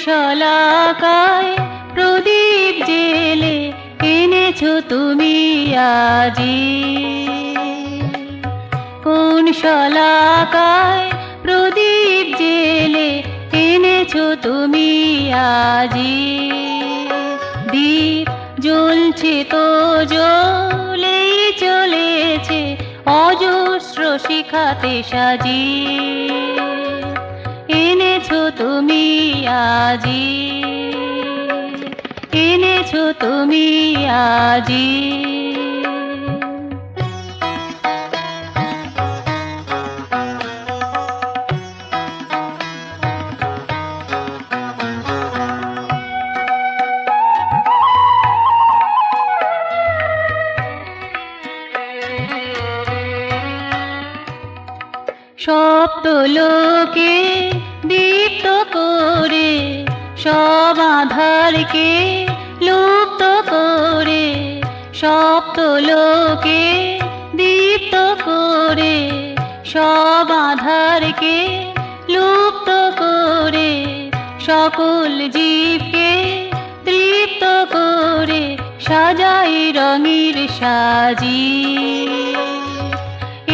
শলাকায় প্রদীপ জেলে এনেছো তুমি আজি। কোন শলাকায় প্রদীপ জেলে এনেছো তুমি আজি। দীপ জ্বলছে তো জ্বলেই চলেছে অজস্র শিখাতে সাজি। এনেছো তুমি আজি, এনেছো তুমি আজি। সপ্তলোকে দীপ্ত করে সব আঁধারকে লুপ্ত করে, সপ্তলোকে দীপ্ত করে সব আঁধারকে লুপ্ত করে, সকল জীবকে তৃপ্ত করে সাজাই রঙের সাজি।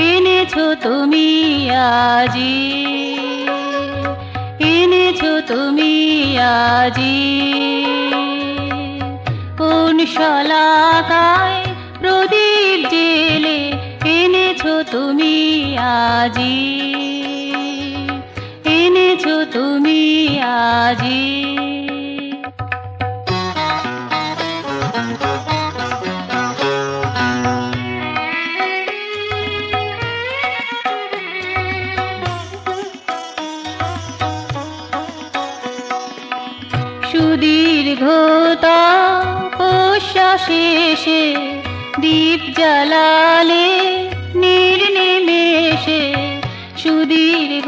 এনেছো তুমি আজি, এনেছো তুমি আজি। কোন শলাকায় প্রদীপ জেলে এনেছো তুমি আজি, এনেছো তুমি আজি। সুদীর্ঘ তপস্যা শেষে দীপ জ্বালালে নির্নিমেষে, সুদীর্ঘ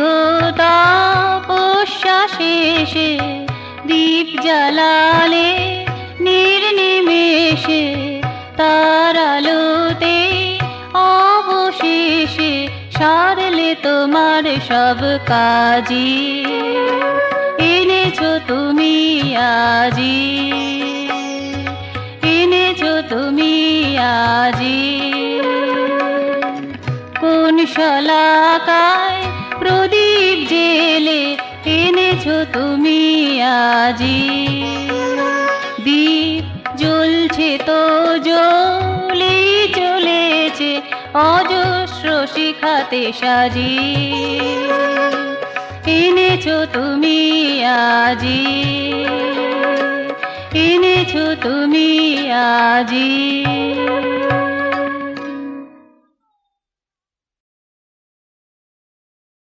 তপস্যা শেষে দীপ জ্বালালে নির্নিমেষে, তার আলোতে অবশেষে সারলে তোমার সব কাজই। এনেছো তুমি আজি, এনেছো তুমি আজি। কোন শলাকায় প্রদীপ জেলে এনেছো তুমি আজি। দীপ জ্বলছে তো জ্বলেই চলেছে অজস্র শিখাতে সাজি। এনেছো তুমি আজি, এনেছো তুমি আজি।